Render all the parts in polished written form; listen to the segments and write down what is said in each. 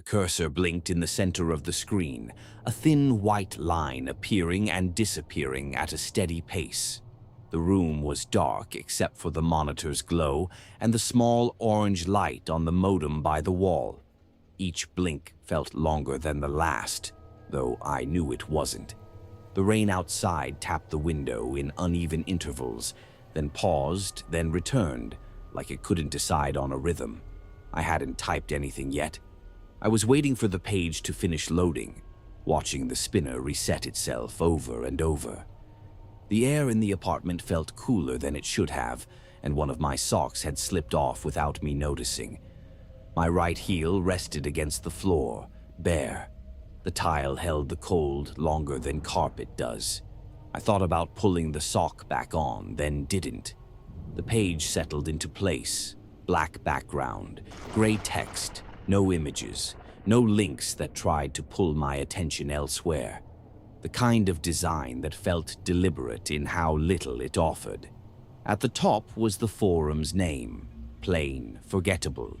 cursor blinked in the center of the screen, a thin white line appearing and disappearing at a steady pace. The room was dark except for the monitor's glow and the small orange light on the modem by the wall. Each blink felt longer than the last, though I knew it wasn't. The rain outside tapped the window in uneven intervals, then paused, then returned, like it couldn't decide on a rhythm. I hadn't typed anything yet. I was waiting for the page to finish loading, watching the spinner reset itself over and over. The air in the apartment felt cooler than it should have, and one of my socks had slipped off without me noticing. My right heel rested against the floor, bare. The tile held the cold longer than carpet does. I thought about pulling the sock back on, then didn't. The page settled into place. Black background, gray text, no images, no links that tried to pull my attention elsewhere. The kind of design that felt deliberate in how little it offered. At the top was the forum's name, plain, forgettable.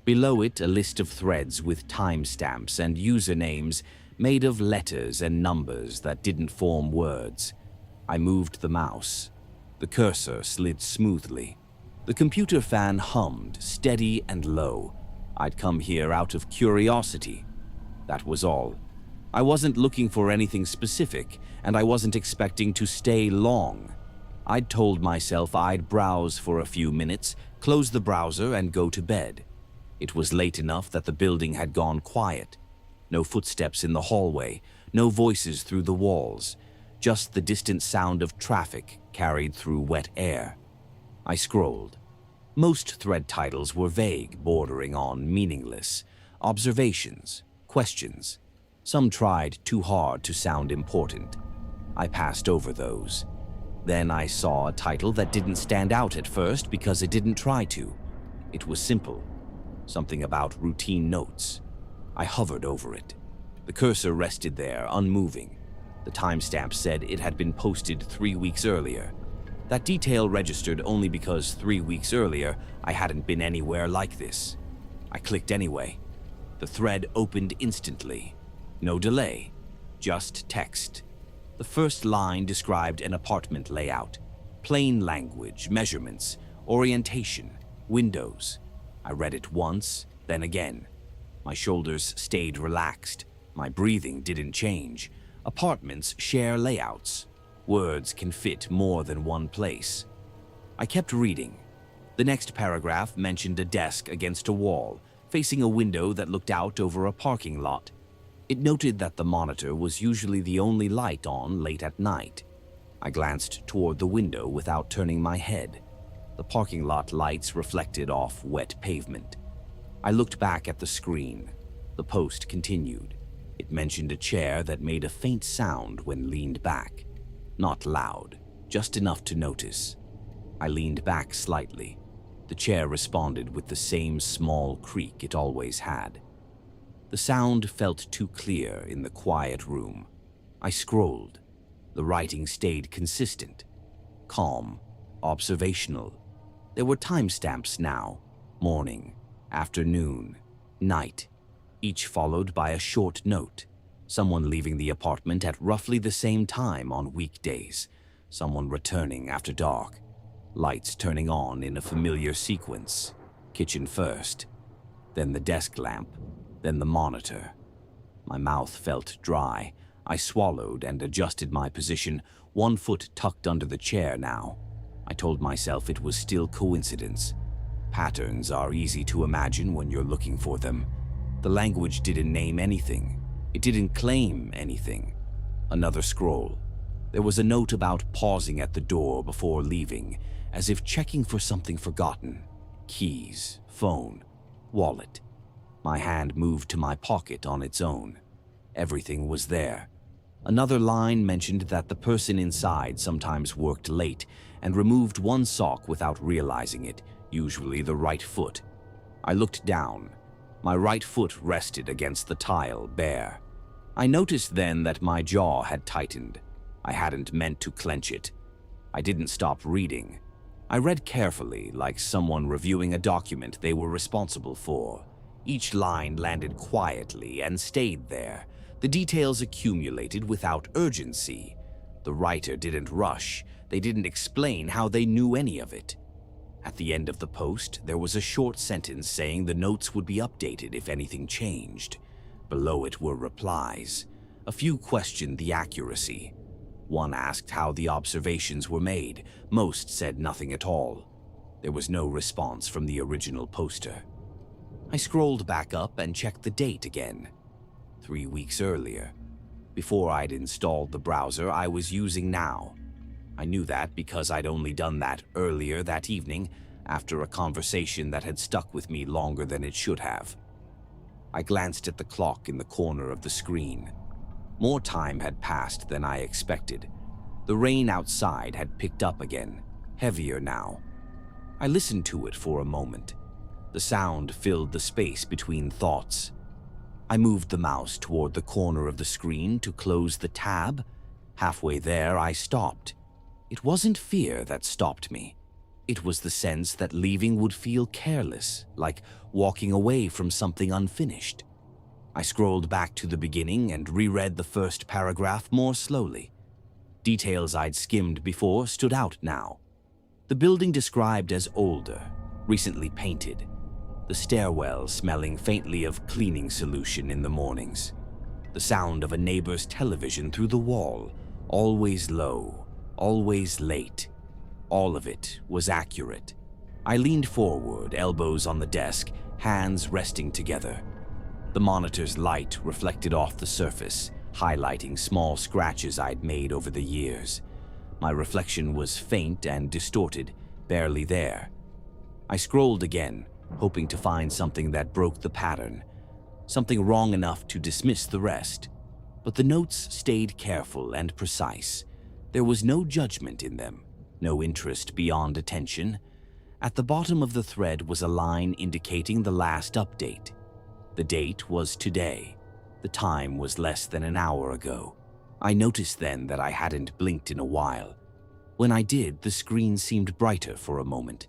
Below it, a list of threads with timestamps and usernames made of letters and numbers that didn't form words. I moved the mouse. The cursor slid smoothly. The computer fan hummed, steady and low. I'd come here out of curiosity. That was all. I wasn't looking for anything specific, and I wasn't expecting to stay long. I'd told myself I'd browse for a few minutes, close the browser, and go to bed. It was late enough that the building had gone quiet. No footsteps in the hallway, no voices through the walls, just the distant sound of traffic carried through wet air. I scrolled. Most thread titles were vague, bordering on meaningless. Observations, questions. Some tried too hard to sound important. I passed over those. Then I saw a title that didn't stand out at first because it didn't try to. It was simple. Something about routine notes. I hovered over it. The cursor rested there, unmoving. The timestamp said it had been posted 3 weeks earlier. That detail registered only because 3 weeks earlier I hadn't been anywhere like this. I clicked anyway. The thread opened instantly. No delay, just text. The first line described an apartment layout. Plain language, measurements, orientation, windows. I read it once, then again. My shoulders stayed relaxed. My breathing didn't change. Apartments share layouts. Words can fit more than one place. I kept reading. The next paragraph mentioned a desk against a wall, facing a window that looked out over a parking lot. It noted that the monitor was usually the only light on late at night. I glanced toward the window without turning my head. The parking lot lights reflected off wet pavement. I looked back at the screen. The post continued. It mentioned a chair that made a faint sound when leaned back. Not loud, just enough to notice. I leaned back slightly. The chair responded with the same small creak it always had. The sound felt too clear in the quiet room. I scrolled. The writing stayed consistent. Calm, observational. There were timestamps now. Morning, afternoon, night. Each followed by a short note. Someone leaving the apartment at roughly the same time on weekdays. Someone returning after dark. Lights turning on in a familiar sequence. Kitchen first, then the desk lamp, then the monitor. My mouth felt dry. I swallowed and adjusted my position, one foot tucked under the chair now. I told myself it was still coincidence. Patterns are easy to imagine when you're looking for them. The language didn't name anything. It didn't claim anything. Another scroll. There was a note about pausing at the door before leaving, as if checking for something forgotten. Keys, phone, wallet. My hand moved to my pocket on its own. Everything was there. Another line mentioned that the person inside sometimes worked late and removed one sock without realizing it, usually the right foot. I looked down. My right foot rested against the tile, bare. I noticed then that my jaw had tightened. I hadn't meant to clench it. I didn't stop reading. I read carefully, like someone reviewing a document they were responsible for. Each line landed quietly and stayed there. The details accumulated without urgency. The writer didn't rush. They didn't explain how they knew any of it. At the end of the post, there was a short sentence saying the notes would be updated if anything changed. Below it were replies. A few questioned the accuracy. One asked how the observations were made. Most said nothing at all. There was no response from the original poster. I scrolled back up and checked the date again. 3 weeks earlier, before I'd installed the browser I was using now. I knew that because I'd only done that earlier that evening after a conversation that had stuck with me longer than it should have. I glanced at the clock in the corner of the screen. More time had passed than I expected. The rain outside had picked up again, heavier now. I listened to it for a moment. The sound filled the space between thoughts. I moved the mouse toward the corner of the screen to close the tab. Halfway there, I stopped. It wasn't fear that stopped me. It was the sense that leaving would feel careless, like walking away from something unfinished. I scrolled back to the beginning and reread the first paragraph more slowly. Details I'd skimmed before stood out now. The building described as older, recently painted. The stairwell smelling faintly of cleaning solution in the mornings. The sound of a neighbor's television through the wall, always low, always late. All of it was accurate. I leaned forward, elbows on the desk, hands resting together. The monitor's light reflected off the surface, highlighting small scratches I'd made over the years. My reflection was faint and distorted, barely there. I scrolled again, hoping to find something that broke the pattern, something wrong enough to dismiss the rest. But the notes stayed careful and precise. There was no judgment in them, no interest beyond attention. At the bottom of the thread was a line indicating the last update. The date was today. The time was less than an hour ago. I noticed then that I hadn't blinked in a while. When I did, the screen seemed brighter for a moment.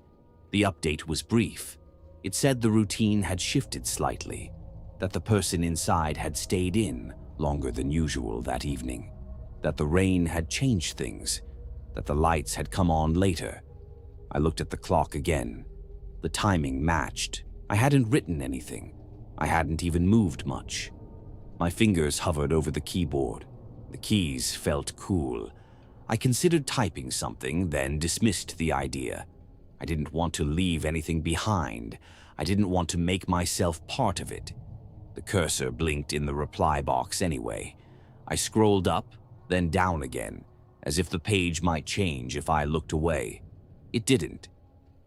The update was brief. It said the routine had shifted slightly, that the person inside had stayed in longer than usual that evening, that the rain had changed things, that the lights had come on later. I looked at the clock again. The timing matched. I hadn't written anything. I hadn't even moved much. My fingers hovered over the keyboard. The keys felt cool. I considered typing something, then dismissed the idea. I didn't want to leave anything behind. I didn't want to make myself part of it. The cursor blinked in the reply box anyway. I scrolled up, then down again, as if the page might change if I looked away. It didn't.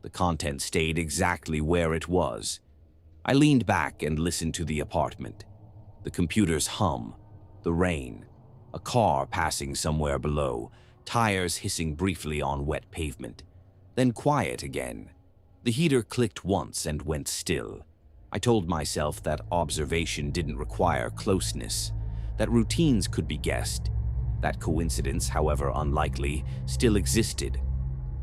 The content stayed exactly where it was. I leaned back and listened to the apartment. The computer's hum, the rain, a car passing somewhere below, tires hissing briefly on wet pavement. Then quiet again. The heater clicked once and went still. I told myself that observation didn't require closeness, that routines could be guessed, that coincidence, however unlikely, still existed.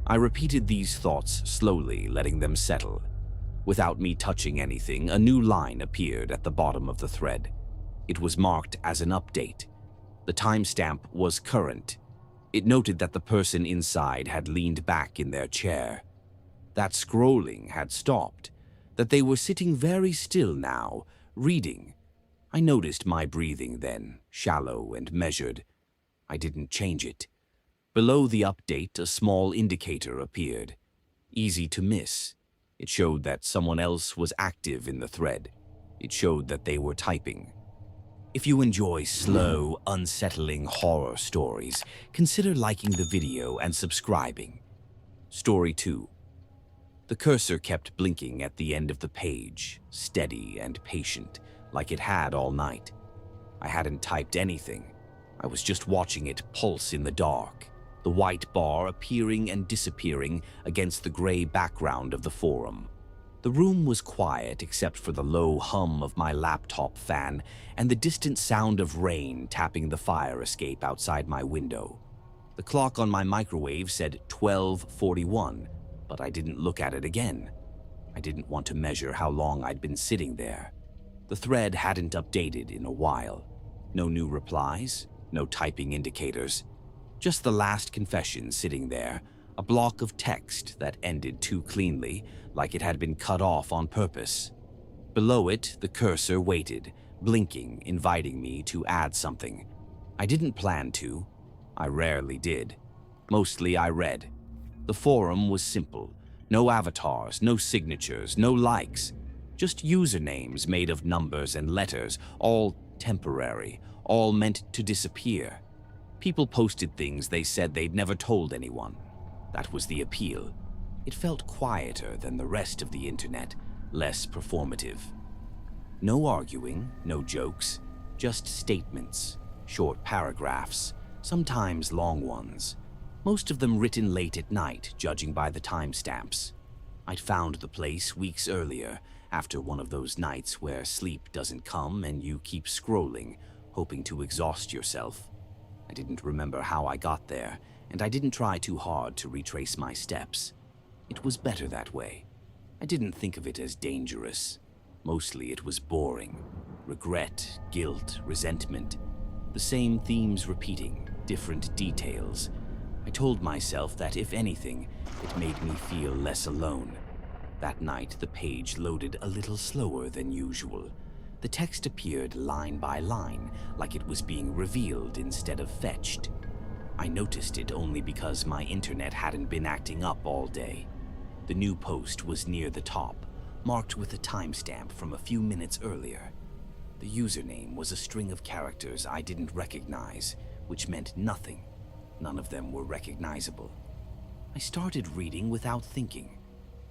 I repeated these thoughts slowly, letting them settle. Without me touching anything, a new line appeared at the bottom of the thread. It was marked as an update. The timestamp was current. It noted that the person inside had leaned back in their chair, that scrolling had stopped, that they were sitting very still now, reading. I noticed my breathing then, shallow and measured. I didn't change it. Below the update, a small indicator appeared. Easy to miss. It showed that someone else was active in the thread. It showed that they were typing. If you enjoy slow, unsettling horror stories, consider liking the video and subscribing. Story 2. The cursor kept blinking at the end of the page, steady and patient, like it had all night. I hadn't typed anything. I was just watching it pulse in the dark, the white bar appearing and disappearing against the gray background of the forum. The room was quiet except for the low hum of my laptop fan and the distant sound of rain tapping the fire escape outside my window. The clock on my microwave said 12:41, but I didn't look at it again. I didn't want to measure how long I'd been sitting there. The thread hadn't updated in a while. No new replies, no typing indicators. Just the last confession sitting there, a block of text that ended too cleanly, like it had been cut off on purpose. Below it, the cursor waited, blinking, inviting me to add something. I didn't plan to. I rarely did. Mostly I read. The forum was simple. No avatars, no signatures, no likes. Just usernames made of numbers and letters, all temporary, all meant to disappear. People posted things they said they'd never told anyone. That was the appeal. It felt quieter than the rest of the internet, less performative. No arguing, no jokes, just statements, short paragraphs, sometimes long ones. Most of them written late at night, judging by the timestamps. I'd found the place weeks earlier, after one of those nights where sleep doesn't come and you keep scrolling, hoping to exhaust yourself. I didn't remember how I got there, and I didn't try too hard to retrace my steps. It was better that way. I didn't think of it as dangerous. Mostly it was boring. Regret, guilt, resentment. The same themes repeating, different details. I told myself that if anything, it made me feel less alone. That night, the page loaded a little slower than usual. The text appeared line by line, like it was being revealed instead of fetched. I noticed it only because my internet hadn't been acting up all day. The new post was near the top, marked with a timestamp from a few minutes earlier. The username was a string of characters I didn't recognize, which meant nothing. None of them were recognizable. I started reading without thinking.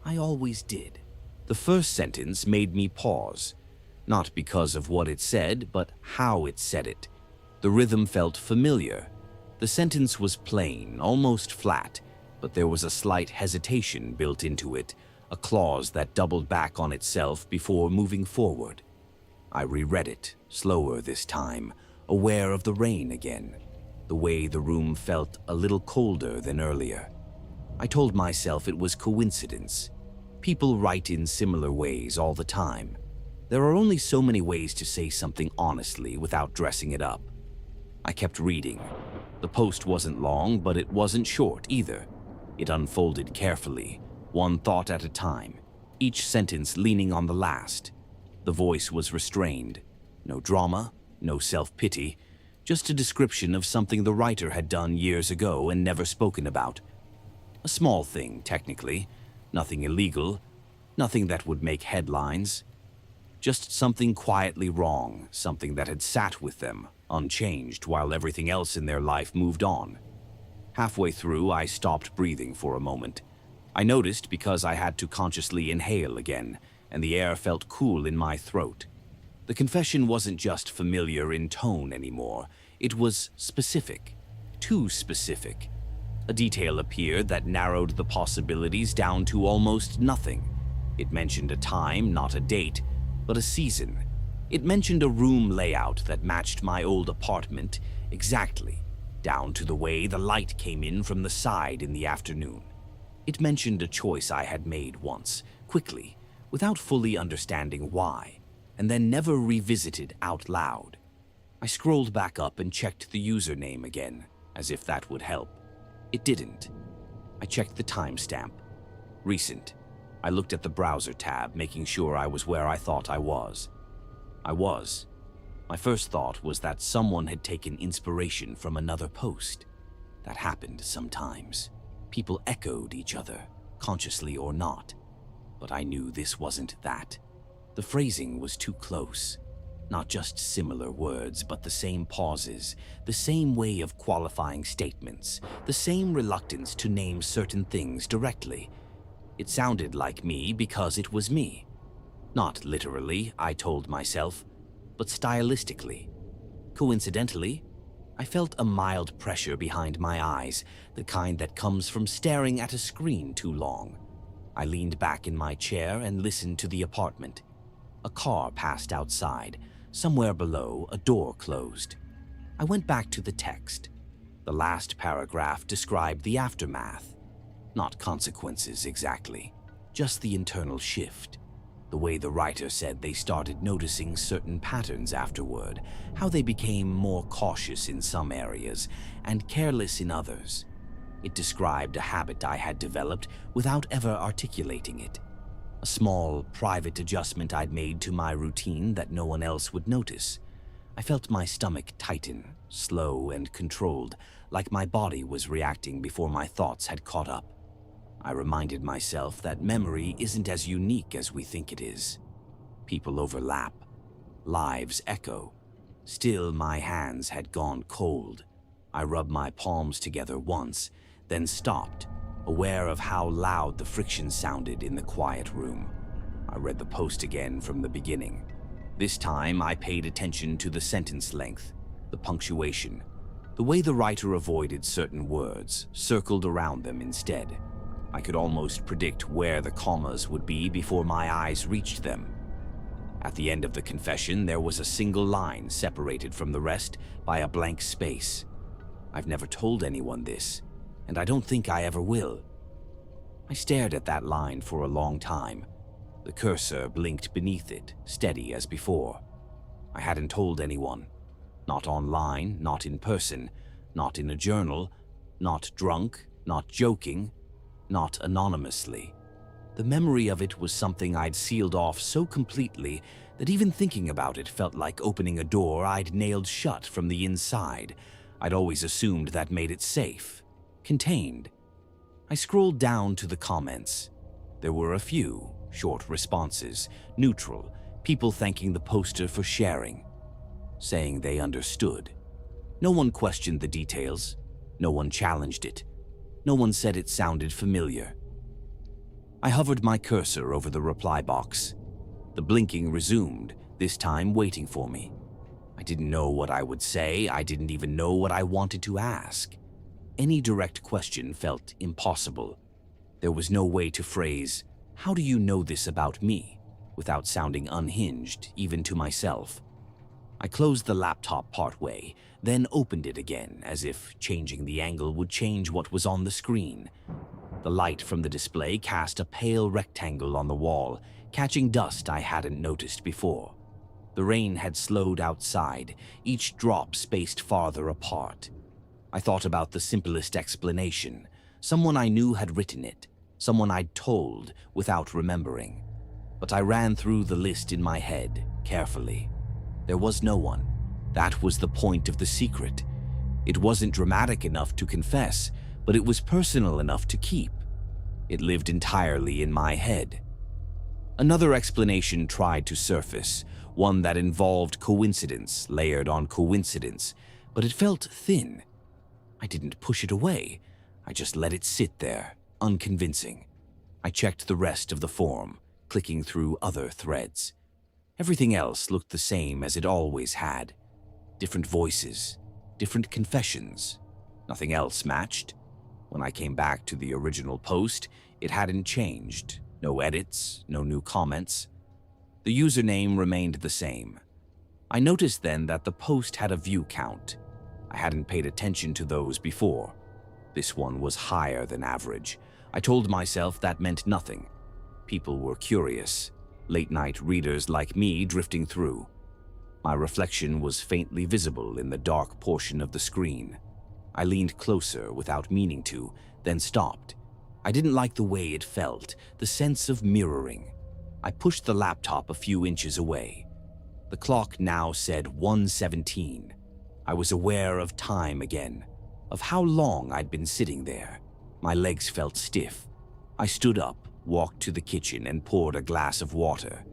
I always did. The first sentence made me pause, not because of what it said, but how it said it. The rhythm felt familiar. The sentence was plain, almost flat, but there was a slight hesitation built into it, a clause that doubled back on itself before moving forward. I reread it, slower this time, aware of the rain again, the way the room felt a little colder than earlier. I told myself it was coincidence. People write in similar ways all the time. There are only so many ways to say something honestly without dressing it up. I kept reading. The post wasn't long, but it wasn't short either. It unfolded carefully, one thought at a time, each sentence leaning on the last. The voice was restrained. No drama, no self-pity, just a description of something the writer had done years ago and never spoken about. A small thing, technically, nothing illegal, nothing that would make headlines. Just something quietly wrong, something that had sat with them, unchanged, while everything else in their life moved on. Halfway through, I stopped breathing for a moment. I noticed because I had to consciously inhale again, and the air felt cool in my throat. The confession wasn't just familiar in tone anymore. It was specific, too specific. A detail appeared that narrowed the possibilities down to almost nothing. It mentioned a time, not a date, but a season. It mentioned a room layout that matched my old apartment exactly, down to the way the light came in from the side in the afternoon. It mentioned a choice I had made once, quickly, without fully understanding why, and then never revisited out loud. I scrolled back up and checked the username again, as if that would help. It didn't. I checked the timestamp. Recent. I looked at the browser tab, making sure I was where I thought I was. I was. My first thought was that someone had taken inspiration from another post. That happened sometimes. People echoed each other, consciously or not. But I knew this wasn't that. The phrasing was too close. Not just similar words, but the same pauses, the same way of qualifying statements, the same reluctance to name certain things directly. It sounded like me because it was me. Not literally, I told myself, but stylistically. Coincidentally, I felt a mild pressure behind my eyes, the kind that comes from staring at a screen too long. I leaned back in my chair and listened to the apartment. A car passed outside. Somewhere below, a door closed. I went back to the text. The last paragraph described the aftermath. Not consequences exactly. just the internal shift. The way the writer said they started noticing certain patterns afterward, how they became more cautious in some areas and careless in others. It described a habit I had developed without ever articulating it. A small, private adjustment I'd made to my routine that no one else would notice. I felt my stomach tighten, slow and controlled, like my body was reacting before my thoughts had caught up. I reminded myself that memory isn't as unique as we think it is. People overlap. Lives echo. Still, my hands had gone cold. I rubbed my palms together once, then stopped, aware of how loud the friction sounded in the quiet room. I read the post again from the beginning. This time, I paid attention to the sentence length, the punctuation, the way the writer avoided certain words, circled around them instead. I could almost predict where the commas would be before my eyes reached them. At the end of the confession, there was a single line separated from the rest by a blank space. I've never told anyone this, and I don't think I ever will. I stared at that line for a long time. The cursor blinked beneath it, steady as before. I hadn't told anyone. Not online, not in person, not in a journal, not drunk, not joking, not anonymously. The memory of it was something I'd sealed off so completely that even thinking about it felt like opening a door I'd nailed shut from the inside. I'd always assumed that made it safe, contained. I scrolled down to the comments. There were a few, short responses, neutral, people thanking the poster for sharing, saying they understood. No one questioned the details. No one challenged it. No one said it sounded familiar. I hovered my cursor over the reply box. The blinking resumed, this time waiting for me. I didn't know what I would say. I didn't even know what I wanted to ask. Any direct question felt impossible. There was no way to phrase, "How do you know this about me?" without sounding unhinged, even to myself. I closed the laptop partway, then opened it again, as if changing the angle would change what was on the screen. The light from the display cast a pale rectangle on the wall, catching dust I hadn't noticed before. The rain had slowed outside, each drop spaced farther apart. I thought about the simplest explanation. Someone I knew had written it, someone I'd told without remembering. But I ran through the list in my head, carefully. There was no one. That was the point of the secret. It wasn't dramatic enough to confess, but it was personal enough to keep. It lived entirely in my head. Another explanation tried to surface, one that involved coincidence layered on coincidence, but it felt thin. I didn't push it away. I just let it sit there, unconvincing. I checked the rest of the form, clicking through other threads. Everything else looked the same as it always had. Different voices, different confessions. Nothing else matched. When I came back to the original post, it hadn't changed. No edits, no new comments. The username remained the same. I noticed then that the post had a view count. I hadn't paid attention to those before. This one was higher than average. I told myself that meant nothing. People were curious. Late-night readers like me drifting through. My reflection was faintly visible in the dark portion of the screen. I leaned closer without meaning to, then stopped. I didn't like the way it felt, the sense of mirroring. I pushed the laptop a few inches away. The clock now said 1:17. I was aware of time again, of how long I'd been sitting there. My legs felt stiff. I stood up, walked to the kitchen, and poured a glass of water.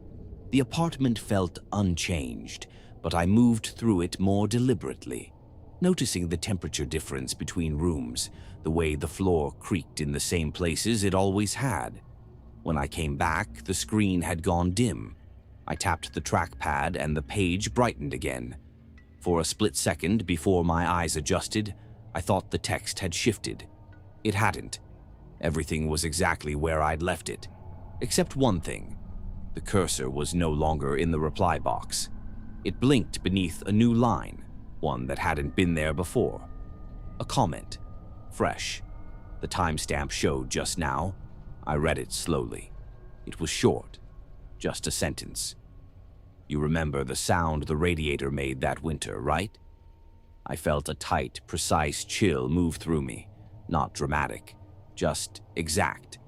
The apartment felt unchanged, but I moved through it more deliberately, noticing the temperature difference between rooms, the way the floor creaked in the same places it always had. When I came back, the screen had gone dim. I tapped the trackpad and the page brightened again. For a split second before my eyes adjusted, I thought the text had shifted. It hadn't. Everything was exactly where I'd left it, except one thing. The cursor was no longer in the reply box. It blinked beneath a new line, one that hadn't been there before. A comment, fresh. The timestamp showed just now. I read it slowly. It was short, just a sentence. "You remember the sound the radiator made that winter, right?" I felt a tight, precise chill move through me. Not dramatic, just exact.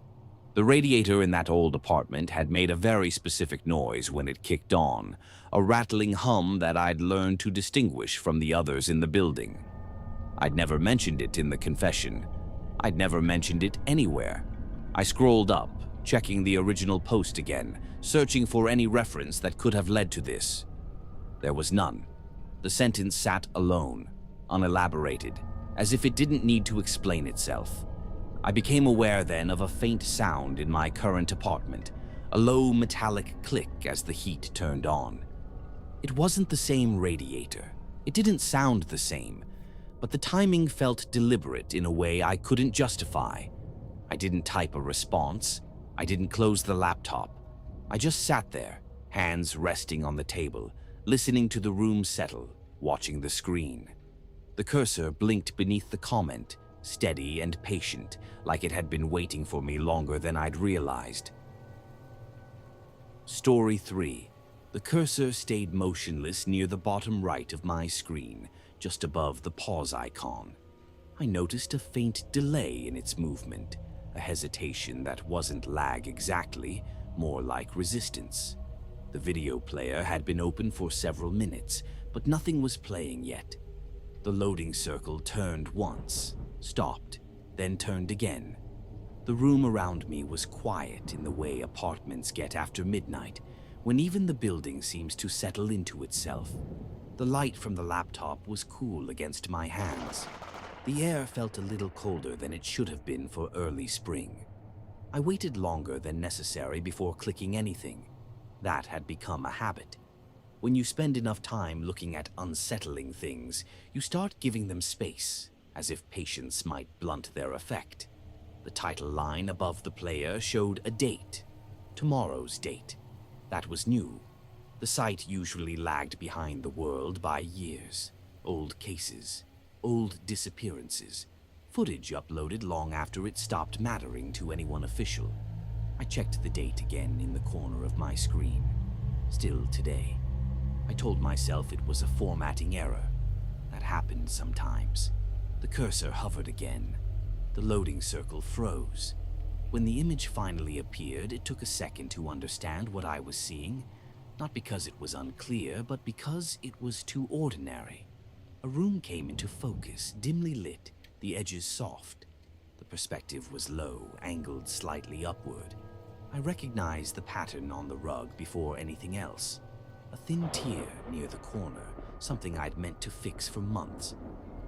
The radiator in that old apartment had made a very specific noise when it kicked on, a rattling hum that I'd learned to distinguish from the others in the building. I'd never mentioned it in the confession. I'd never mentioned it anywhere. I scrolled up, checking the original post again, searching for any reference that could have led to this. There was none. The sentence sat alone, unelaborated, as if it didn't need to explain itself. I became aware then of a faint sound in my current apartment, a low metallic click as the heat turned on. It wasn't the same radiator. It didn't sound the same, but the timing felt deliberate in a way I couldn't justify. I didn't type a response. I didn't close the laptop. I just sat there, hands resting on the table, listening to the room settle, watching the screen. The cursor blinked beneath the comment, steady and patient, like it had been waiting for me longer than I'd realized. Story 3. The cursor stayed motionless near the bottom right of my screen, just above the pause icon. I noticed a faint delay in its movement, a hesitation that wasn't lag exactly, more like resistance. The video player had been open for several minutes, but nothing was playing yet. The loading circle turned once, stopped, then turned again. The room around me was quiet in the way apartments get after midnight, when even the building seems to settle into itself. The light from the laptop was cool against my hands. The air felt a little colder than it should have been for early spring. I waited longer than necessary before clicking anything. That had become a habit. When you spend enough time looking at unsettling things, you start giving them space, as if patience might blunt their effect. The title line above the player showed a date, tomorrow's date. That was new. The site usually lagged behind the world by years. Old cases, old disappearances, footage uploaded long after it stopped mattering to anyone official. I checked the date again in the corner of my screen. Still today. I told myself it was a formatting error. That happened sometimes. The cursor hovered again. The loading circle froze. When the image finally appeared, it took a second to understand what I was seeing. Not because it was unclear, but because it was too ordinary. A room came into focus, dimly lit, the edges soft. The perspective was low, angled slightly upward. I recognized the pattern on the rug before anything else. A thin tear near the corner, something I'd meant to fix for months.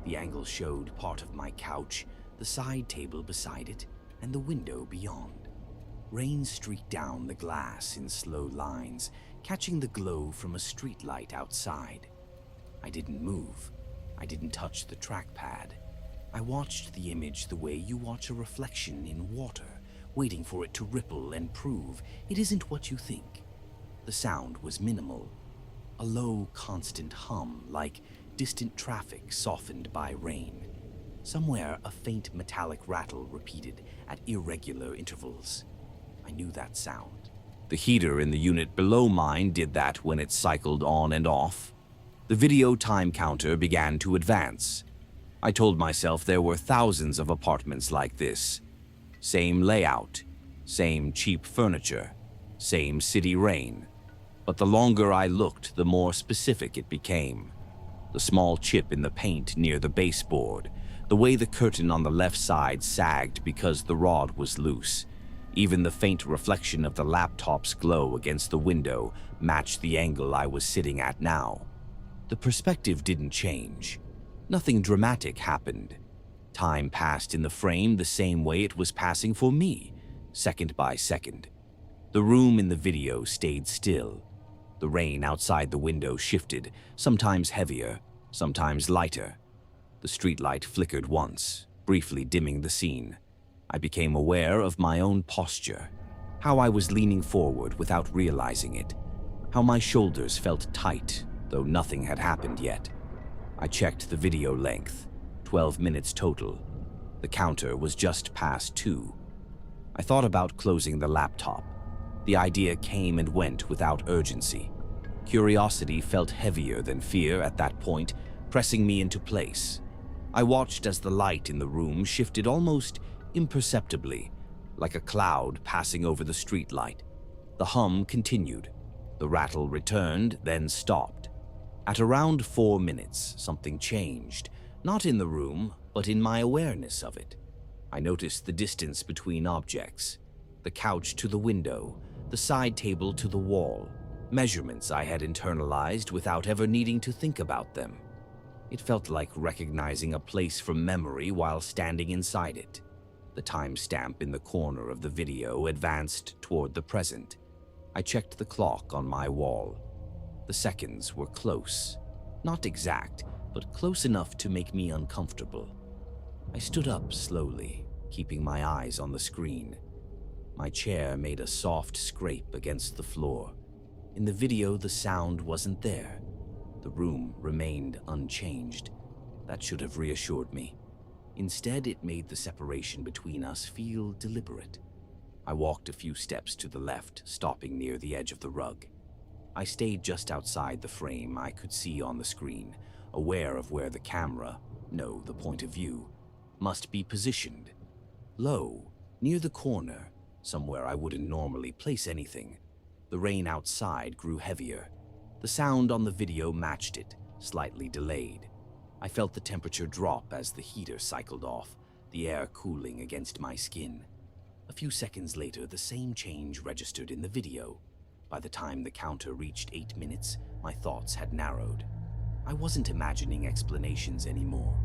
The angle showed part of my couch, the side table beside it, and the window beyond. Rain streaked down the glass in slow lines, catching the glow from a streetlight outside. I didn't move. I didn't touch the trackpad. I watched the image the way you watch a reflection in water, waiting for it to ripple and prove it isn't what you think. The sound was minimal, a low, constant hum like distant traffic softened by rain. Somewhere, a faint metallic rattle repeated at irregular intervals. I knew that sound. The heater in the unit below mine did that when it cycled on and off. The video time counter began to advance. I told myself there were thousands of apartments like this. Same layout, same cheap furniture, same city rain. But the longer I looked, the more specific it became. The small chip in the paint near the baseboard, the way the curtain on the left side sagged because the rod was loose. Even the faint reflection of the laptop's glow against the window matched the angle I was sitting at now. The perspective didn't change. Nothing dramatic happened. Time passed in the frame the same way it was passing for me, second by second. The room in the video stayed still. The rain outside the window shifted, sometimes heavier, sometimes lighter. The streetlight flickered once, briefly dimming the scene. I became aware of my own posture, how I was leaning forward without realizing it, how my shoulders felt tight, though nothing had happened yet. I checked the video length, 12 minutes total. The counter was just past 2. I thought about closing the laptop. The idea came and went without urgency. Curiosity felt heavier than fear at that point, pressing me into place. I watched as the light in the room shifted almost imperceptibly, like a cloud passing over the streetlight. The hum continued. The rattle returned, then stopped. At around 4 minutes, something changed, not in the room, but in my awareness of it. I noticed the distance between objects, the couch to the window, the side table to the wall, measurements I had internalized without ever needing to think about them. It felt like recognizing a place from memory while standing inside it. The timestamp in the corner of the video advanced toward the present. I checked the clock on my wall. The seconds were close. Not exact, but close enough to make me uncomfortable. I stood up slowly, keeping my eyes on the screen. My chair made a soft scrape against the floor. In the video, the sound wasn't there. The room remained unchanged. That should have reassured me. Instead, it made the separation between us feel deliberate. I walked a few steps to the left, stopping near the edge of the rug. I stayed just outside the frame I could see on the screen, aware of where the camera, no, the point of view, must be positioned. Low, near the corner, somewhere I wouldn't normally place anything. The rain outside grew heavier. The sound on the video matched it, slightly delayed. I felt the temperature drop as the heater cycled off, the air cooling against my skin. A few seconds later, the same change registered in the video. By the time the counter reached 8 minutes, my thoughts had narrowed. I wasn't imagining explanations anymore.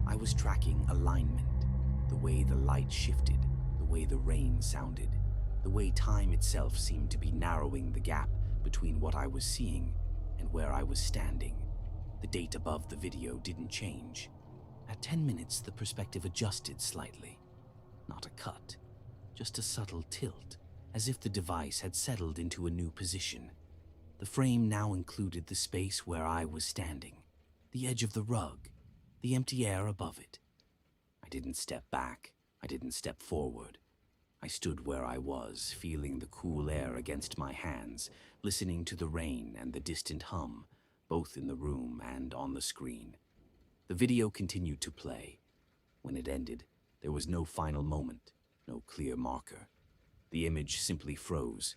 I was tracking alignment, the way the light shifted, the way the rain sounded, the way time itself seemed to be narrowing the gap between what I was seeing and where I was standing. The date above the video didn't change. At 10 minutes, the perspective adjusted slightly. Not a cut, just a subtle tilt, as if the device had settled into a new position. The frame now included the space where I was standing, the edge of the rug, the empty air above it. I didn't step back. I didn't step forward. I stood where I was, feeling the cool air against my hands, listening to the rain and the distant hum, both in the room and on the screen. The video continued to play. When it ended, there was no final moment, no clear marker. The image simply froze.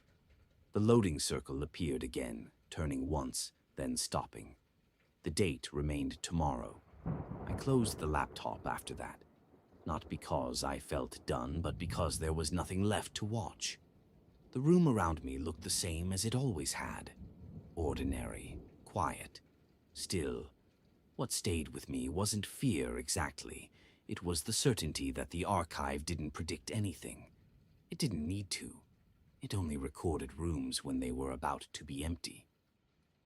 The loading circle appeared again, turning once, then stopping. The date remained tomorrow. I closed the laptop after that, not because I felt done, but because there was nothing left to watch. The room around me looked the same as it always had. Ordinary, quiet, still. What stayed with me wasn't fear exactly. It was the certainty that the archive didn't predict anything. It didn't need to. It only recorded rooms when they were about to be empty.